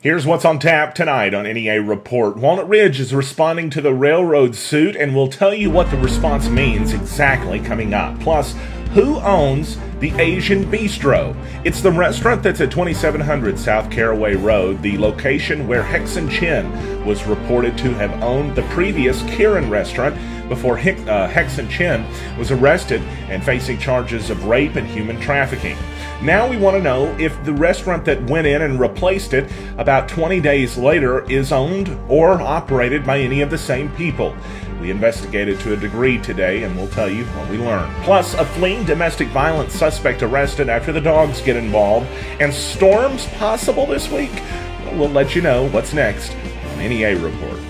Here's what's on tap tonight on NEA Report. Walnut Ridge is responding to the railroad suit, and we'll tell you what the response means exactly coming up. Plus, who owns the Asian Bistro? It's the restaurant that's at 2700 South Caraway Road, the location where Hexon Chin was reported to have owned the previous Kieran restaurant before Hexon Chin was arrested and facing charges of rape and human trafficking. Now we want to know if the restaurant that went in and replaced it about 20 days later is owned or operated by any of the same people. We investigated to a degree today, and we'll tell you what we learned. Plus, a fleeing domestic violence suspect arrested after the dogs get involved, and storms possible this week? We'll let you know what's next on NEA Report.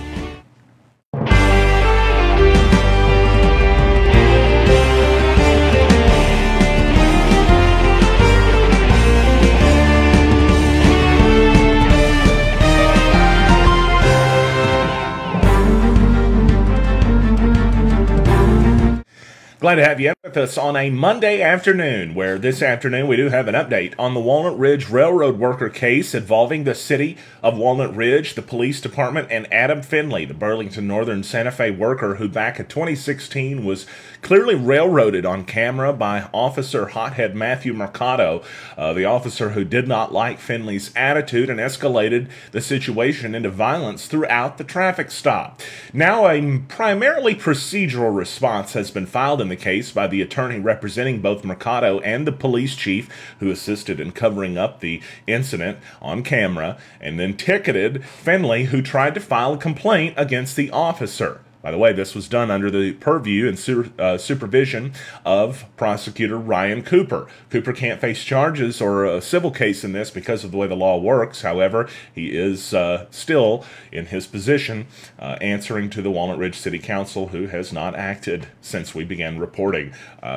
Glad to have you with us on a Monday afternoon, where this afternoon we do have an update on the Walnut Ridge railroad worker case involving the city of Walnut Ridge, the police department, and Adam Finley, the Burlington Northern Santa Fe worker who back in 2016 was clearly railroaded on camera by Officer Hothead Matthew Mercado, the officer who did not like Finley's attitude and escalated the situation into violence throughout the traffic stop. Now a primarily procedural response has been filed in the case by the attorney representing both Mercado and the police chief who assisted in covering up the incident on camera, and then ticketed Finley, who tried to file a complaint against the officer. By the way, this was done under the purview and supervision of prosecutor Ryan Cooper. Cooper can't face charges or a civil case in this because of the way the law works. However, he is still in his position answering to the Walnut Ridge City Council, who has not acted since we began reporting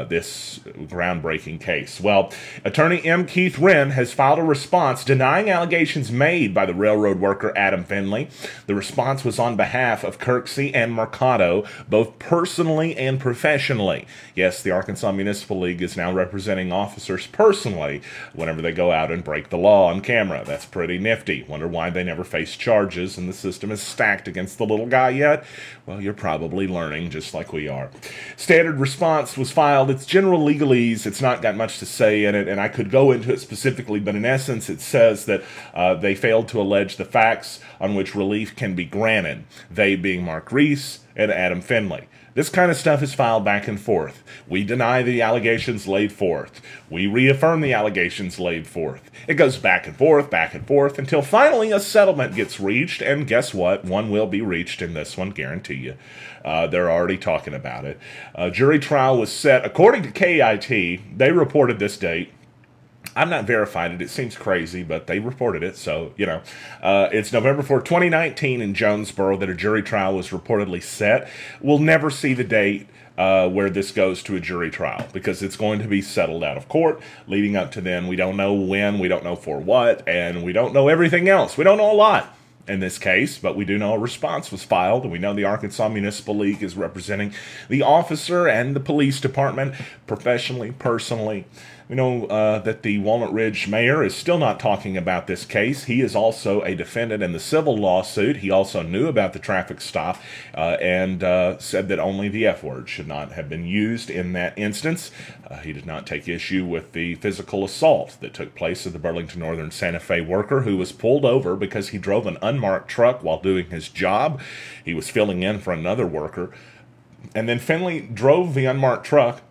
this groundbreaking case. Well, attorney M. Keith Wren has filed a response denying allegations made by the railroad worker Adam Finley. The response was on behalf of Kirksey and Mercado, both personally and professionally. Yes, the Arkansas Municipal League is now representing officers personally whenever they go out and break the law on camera. That's pretty nifty. Wonder why they never face charges and the system is stacked against the little guy yet? Well, you're probably learning just like we are. Standard response was filed. It's general legalese. It's not got much to say in it, and I could go into it specifically, but in essence it says that they failed to allege the facts on which relief can be granted, they being Mark Reese and Adam Finley. This kind of stuff is filed back and forth. We deny the allegations laid forth. We reaffirm the allegations laid forth. It goes back and forth, until finally a settlement gets reached, and guess what? One will be reached in this one, guarantee you. They're already talking about it. Jury trial was set, according to KIT, they reported this date. I'm not verified it. It seems crazy, but they reported it, so, you know. It's November 4, 2019 in Jonesboro that a jury trial was reportedly set. We'll never see the date where this goes to a jury trial, because it's going to be settled out of court. Leading up to then, we don't know when, we don't know for what, and we don't know everything else. We don't know a lot in this case, but we do know a response was filed, and we know the Arkansas Municipal League is representing the officer and the police department professionally, personally. We know that the Walnut Ridge mayor is still not talking about this case. He is also a defendant in the civil lawsuit. He also knew about the traffic stop and said that only the F word should not have been used in that instance. He did not take issue with the physical assault that took place of the Burlington Northern Santa Fe worker who was pulled over because he drove an unmarked truck while doing his job. He was filling in for another worker. And then Finley drove the unmarked truck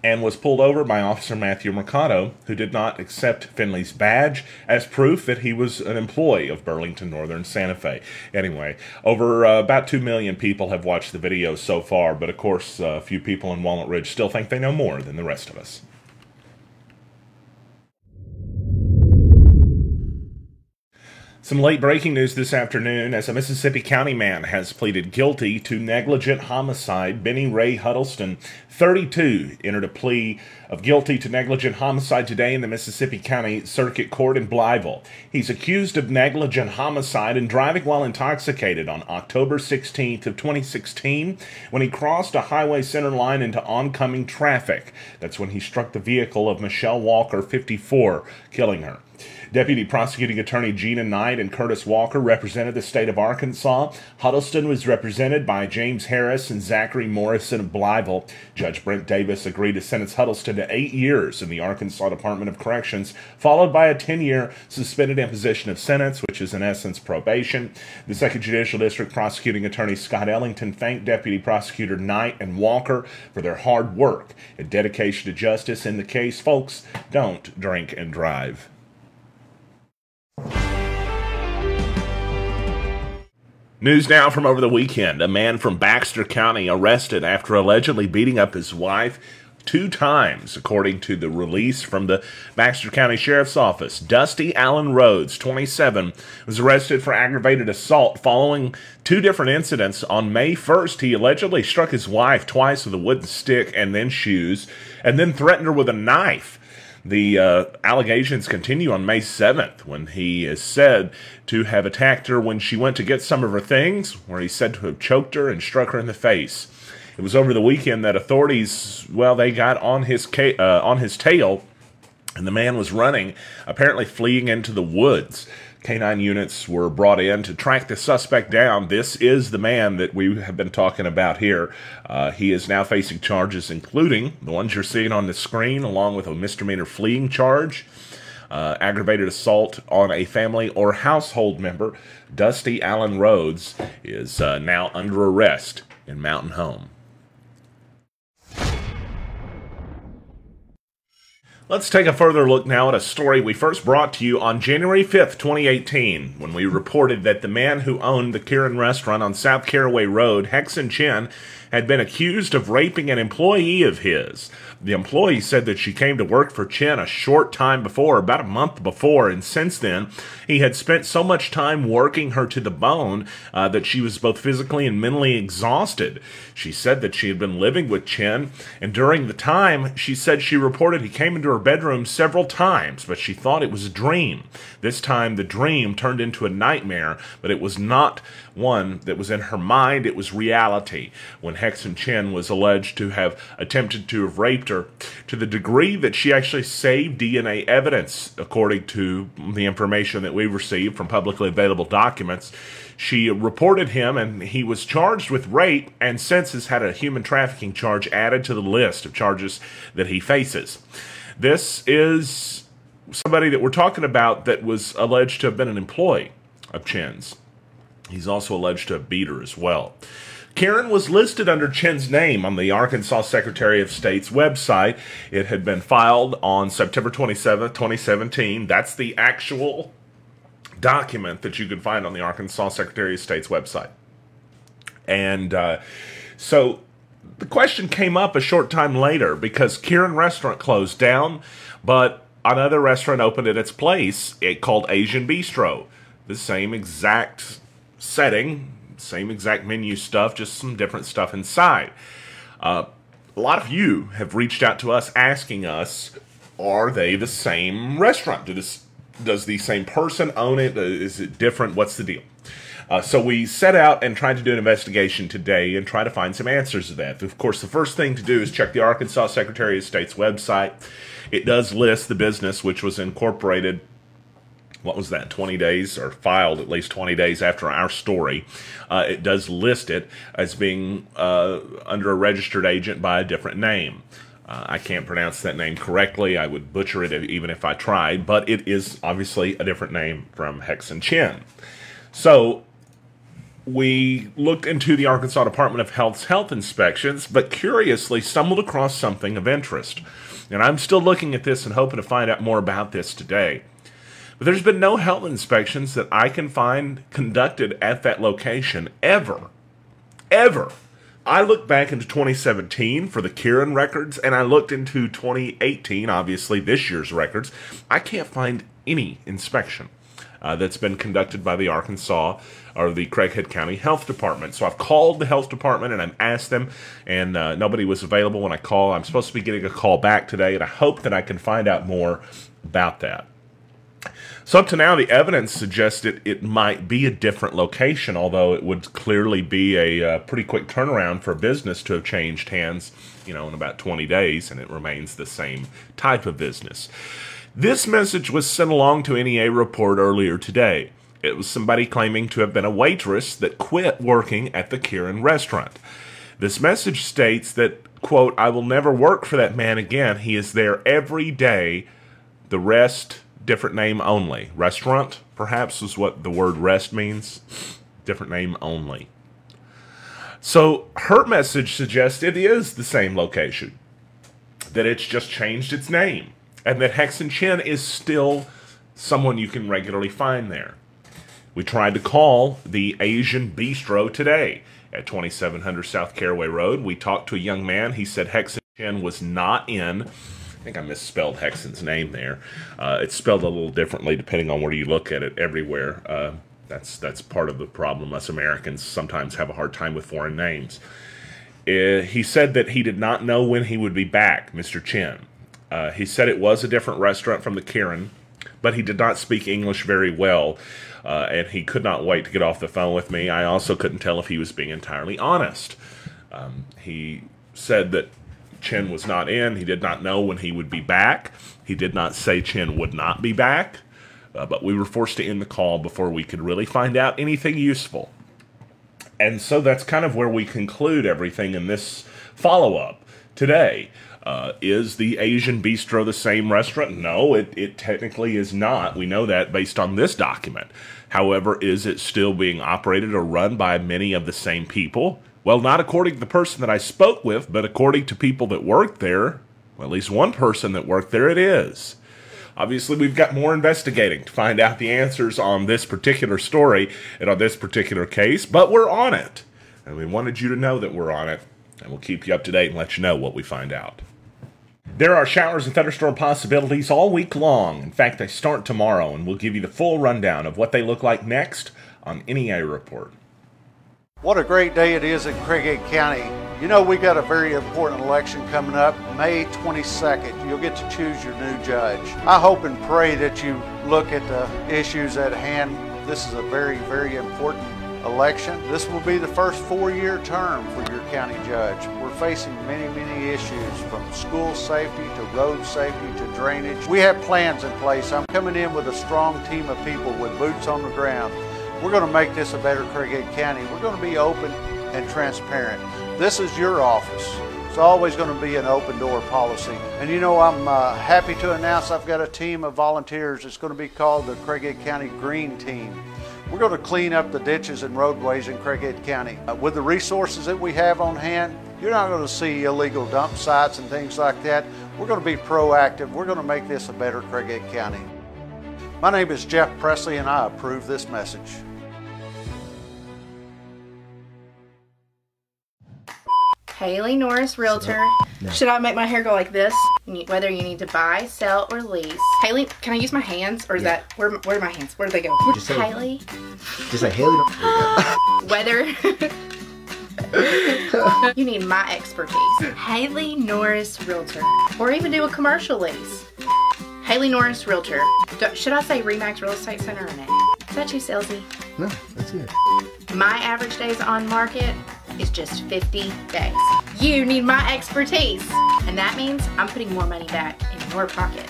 and was pulled over by Officer Matthew Mercado, who did not accept Finley's badge as proof that he was an employee of Burlington Northern Santa Fe. Anyway, over about 2 million people have watched the video so far, but of course a few people in Walnut Ridge still think they know more than the rest of us. Some late breaking news this afternoon as a Mississippi County man has pleaded guilty to negligent homicide. Benny Ray Huddleston, 32, entered a plea of guilty to negligent homicide today in the Mississippi County Circuit Court in Blytheville. He's accused of negligent homicide and driving while intoxicated on October 16th of 2016 when he crossed a highway center line into oncoming traffic. That's when he struck the vehicle of Michelle Walker, 54, killing her. Deputy Prosecuting Attorney Gina Knight and Curtis Walker represented the state of Arkansas. Huddleston was represented by James Harris and Zachary Morrison of Blytheville. Judge Brent Davis agreed to sentence Huddleston to 8 years in the Arkansas Department of Corrections, followed by a 10-year suspended imposition of sentence, which is in essence probation. The Second Judicial District Prosecuting Attorney Scott Ellington thanked Deputy Prosecutor Knight and Walker for their hard work and dedication to justice in the case. Folks, don't drink and drive. News now from over the weekend. A man from Baxter County arrested after allegedly beating up his wife 2 times, according to the release from the Baxter County Sheriff's Office. Dusty Allen Rhodes, 27, was arrested for aggravated assault following 2 different incidents. On May 1st, he allegedly struck his wife twice with a wooden stick and then shoes, and then threatened her with a knife. The allegations continue on May 7th, when he is said to have attacked her when she went to get some of her things, where he's said to have choked her and struck her in the face. It was over the weekend that authorities, well, they got on his tail, and the man was running, apparently fleeing into the woods. Canine units were brought in to track the suspect down. This is the man that we have been talking about here. He is now facing charges, including the ones you're seeing on the screen, along with a misdemeanor fleeing charge, aggravated assault on a family or household member. Dusty Allen Rhodes is now under arrest in Mountain Home. Let's take a further look now at a story we first brought to you on January 5th, 2018, when we reported that the man who owned the Kieran restaurant on South Caraway Road, Hexon Chen, had been accused of raping an employee of his. The employee said that she came to work for Chen a short time before, about a month before, and since then, he had spent so much time working her to the bone that she was both physically and mentally exhausted. She said that she had been living with Chen, and during the time, she said she reported he came into her bedroom several times, but she thought it was a dream. This time, the dream turned into a nightmare, but it was not one that was in her mind, it was reality. When Hexon Chen was alleged to have attempted to have raped her, to the degree that she actually saved DNA evidence, according to the information that we received from publicly available documents. She reported him, and he was charged with rape, and since has had a human trafficking charge added to the list of charges that he faces. This is somebody that we're talking about that was alleged to have been an employee of Chen's. He's also alleged to have beat her as well. Karen was listed under Chen's name on the Arkansas Secretary of State's website. It had been filed on September 27, 2017. That's the actual document that you can find on the Arkansas Secretary of State's website. And so the question came up a short time later because Kieran Restaurant closed down, but another restaurant opened at its place, called Asian Bistro. The same exact setting, same exact menu stuff, just some different stuff inside. A lot of you have reached out to us asking us, are they the same restaurant? Does the same person own it? Is it different? What's the deal? So we set out and tried to do an investigation today and try to find some answers to that. Of course, the first thing to do is check the Arkansas Secretary of State's website. It does list the business, which was incorporated, what was that, 20 days, or filed at least 20 days after our story. It does list it as being under a registered agent by a different name. I can't pronounce that name correctly. I would butcher it even if I tried, but it is obviously a different name from Hexon Chen. So we looked into the Arkansas Department of Health's health inspections, but curiously stumbled across something of interest. And I'm still looking at this and hoping to find out more about this today. But there's been no health inspections that I can find conducted at that location ever. Ever. I looked back into 2017 for the Kieran records, and I looked into 2018, obviously this year's records. I can't find any inspection that's been conducted by the Arkansas or the Craighead County Health Department. So I've called the health department and I've asked them, and nobody was available when I called. I'm supposed to be getting a call back today, and I hope that I can find out more about that. So up to now, the evidence suggests it might be a different location, although it would clearly be a pretty quick turnaround for a business to have changed hands, in about 20 days, and it remains the same type of business. This message was sent along to NEA Report earlier today. It was somebody claiming to have been a waitress that quit working at the Kieran restaurant. This message states that, quote, "I will never work for that man again. He is there every day. The rest, different name only." Restaurant, perhaps, is what the word rest means. Different name only. So her message suggests it is the same location, that it's just changed its name, and that Hexon Chen is still someone you can regularly find there. We tried to call the Asian Bistro today at 2700 South Caraway Road. We talked to a young man. He said Hexon Chen was not in. I think I misspelled Hexon's name there. It's spelled a little differently depending on where you look at it everywhere. That's part of the problem. Us Americans sometimes have a hard time with foreign names. He said that he did not know when he would be back, Mr. Chen. He said it was a different restaurant from the Kieran, but he did not speak English very well, and he could not wait to get off the phone with me. I also couldn't tell if he was being entirely honest. He said that Chen was not in. He did not know when he would be back. He did not say Chen would not be back, but we were forced to end the call before we could really find out anything useful. And so that's kind of where we conclude everything in this follow-up today. Is the Asian Bistro the same restaurant? No, it technically is not. We know that based on this document. However, is it still being operated or run by many of the same people? Well, not according to the person that I spoke with, but according to people that worked there, well, at least one person that worked there, it is. Obviously, we've got more investigating to find out the answers on this particular story and on this particular case, but we're on it. And we wanted you to know that we're on it, and we'll keep you up to date and let you know what we find out. There are showers and thunderstorm possibilities all week long. In fact, they start tomorrow, and we'll give you the full rundown of what they look like next on NEA Report. What a great day it is in Craighead County. You know, we got a very important election coming up, May 22nd. You'll get to choose your new judge. I hope and pray that you look at the issues at hand. This is a very, very important election. This will be the first four-year term for your county judge. We're facing many, many issues, from school safety to road safety to drainage. We have plans in place. I'm coming in with a strong team of people with boots on the ground. We're going to make this a better Craighead County. We're going to be open and transparent. This is your office. It's always going to be an open door policy. And you know, I'm happy to announce I've got a team of volunteers. It's going to be called the Craighead County Green Team. We're going to clean up the ditches and roadways in Craighead County. With the resources that we have on hand, you're not going to see illegal dump sites and things like that. We're going to be proactive. We're going to make this a better Craighead County. My name is Jeff Presley, and I approve this message. Haley Norris, Realtor. No. Should I make my hair go like this? Whether you need to buy, sell, or lease. Haley, can I use my hands? Or is that, where are my hands? Where do they go? Just say, Haley. Just say Haley. Whether you need my expertise. Haley Norris, Realtor. Or even do a commercial lease. Haley Norris, Realtor. Should I say Remax Real Estate Center or no? Is that too salesy? No, that's good. My average days on market is just 50 days. You need my expertise. And that means I'm putting more money back in your pocket.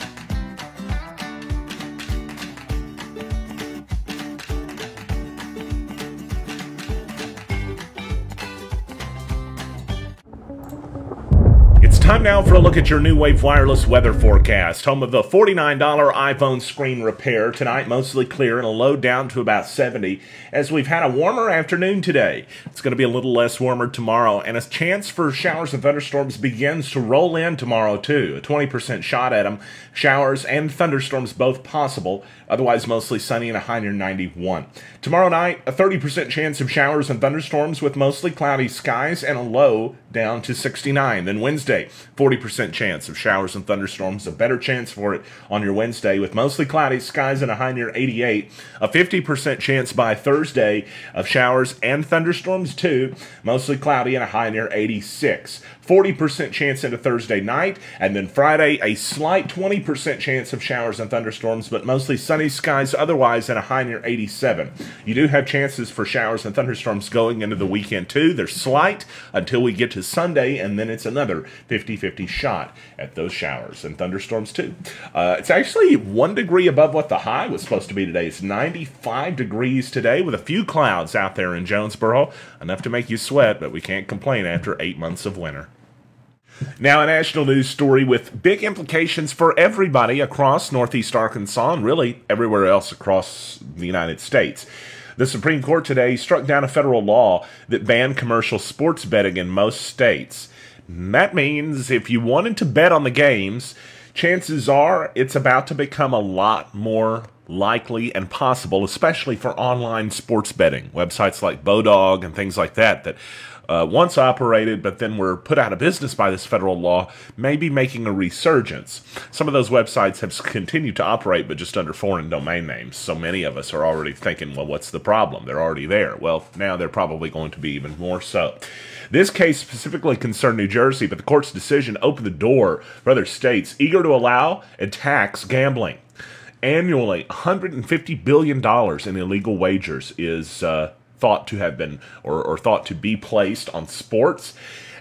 Time now for a look at your New Wave Wireless weather forecast. Home of the $49 iPhone screen repair. Tonight, mostly clear and a low down to about 70, as we've had a warmer afternoon today. It's going to be a little less warmer tomorrow, and a chance for showers and thunderstorms begins to roll in tomorrow, too. A 20% shot at them. Showers and thunderstorms both possible. Otherwise, mostly sunny and a high near 91. Tomorrow night, a 30% chance of showers and thunderstorms with mostly cloudy skies and a low down to 69. Then Wednesday, 40% chance of showers and thunderstorms. A better chance for it on your Wednesday with mostly cloudy skies and a high near 88. A 50% chance by Thursday of showers and thunderstorms too. Mostly cloudy and a high near 86. 40% chance into Thursday night, and then Friday, a slight 20% chance of showers and thunderstorms, but mostly sunny skies otherwise, and a high near 87. You do have chances for showers and thunderstorms going into the weekend too. They're slight until we get to Sunday, and then it's another 50-50 shot at those showers and thunderstorms too. It's actually 1 degree above what the high was supposed to be today. It's 95 degrees today with a few clouds out there in Jonesboro, enough to make you sweat, but we can't complain after 8 months of winter. Now, a national news story with big implications for everybody across Northeast Arkansas and really everywhere else across the United States. The Supreme Court today struck down a federal law that banned commercial sports betting in most states. That means if you wanted to bet on the games, chances are it's about to become a lot more likely and possible, especially for online sports betting. Websites like Bodog and things like that that once operated but then were put out of business by this federal law may be making a resurgence. Some of those websites have continued to operate but just under foreign domain names. So many of us are already thinking, well, what's the problem? They're already there. Well, now they're probably going to be even more so. This case specifically concerned New Jersey, but the court's decision opened the door for other states eager to allow and tax gambling. Annually, $150 billion in illegal wagers is thought to have been or thought to be placed on sports,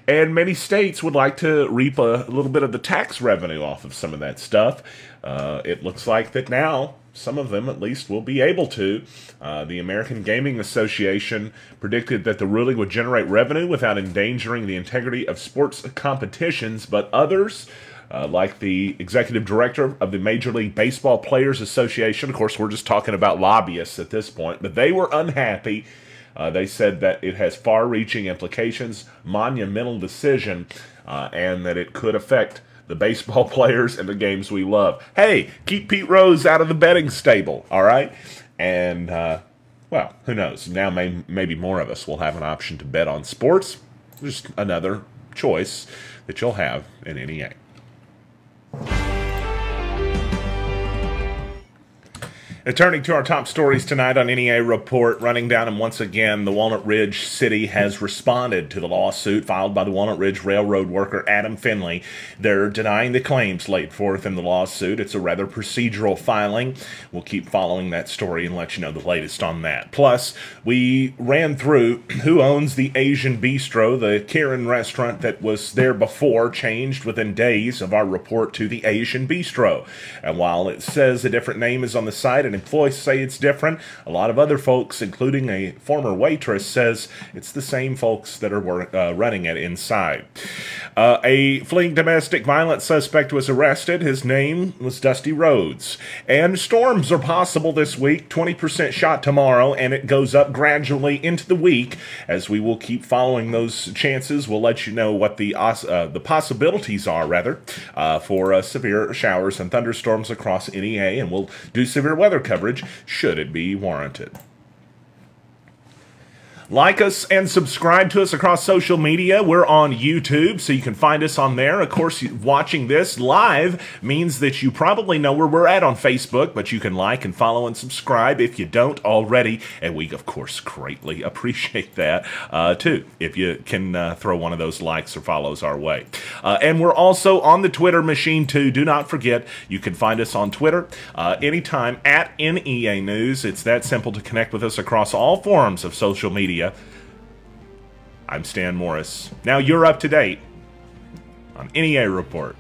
and many states would like to reap a little bit of the tax revenue off of some of that stuff. It looks like that now some of them at least will be able to. The American Gaming Association predicted that the ruling would generate revenue without endangering the integrity of sports competitions, but others like the executive director of the Major League Baseball Players Association, of course we're just talking about lobbyists at this point, but they were unhappy. They said that it has far-reaching implications, monumental decision, and that it could affect the baseball players and the games we love. Hey, keep Pete Rose out of the betting stable, all right? And, well, who knows? Now maybe more of us will have an option to bet on sports. Just another choice that you'll have in NEA. And turning to our top stories tonight on NEA Report, running down them once again, the Walnut Ridge City has responded to the lawsuit filed by the Walnut Ridge Railroad worker Adam Finley. They're denying the claims laid forth in the lawsuit. It's a rather procedural filing. We'll keep following that story and let you know the latest on that. Plus, we ran through who owns the Asian Bistro, the Kieran restaurant that was there before, changed within days of our report to the Asian Bistro. And while it says a different name is on the site and employees say it's different, a lot of other folks, including a former waitress, says it's the same folks that are running it inside. A fleeing domestic violence suspect was arrested. His name was Dusty Rhodes. And storms are possible this week, 20% shot tomorrow, and it goes up gradually into the week. As we will keep following those chances, we'll let you know what the possibilities are, rather, for severe showers and thunderstorms across NEA, and we'll do severe weather coverage should it be warranted. Like us and subscribe to us across social media. We're on YouTube, so you can find us on there. Of course, watching this live means that you probably know where we're at on Facebook, but you can like and follow and subscribe if you don't already, and we, of course, greatly appreciate that, too, if you can throw one of those likes or follows our way. And we're also on the Twitter machine, too. Do not forget, you can find us on Twitter anytime at NEA News. It's that simple to connect with us across all forms of social media. I'm Stan Morris. Now you're up to date on NEA Report.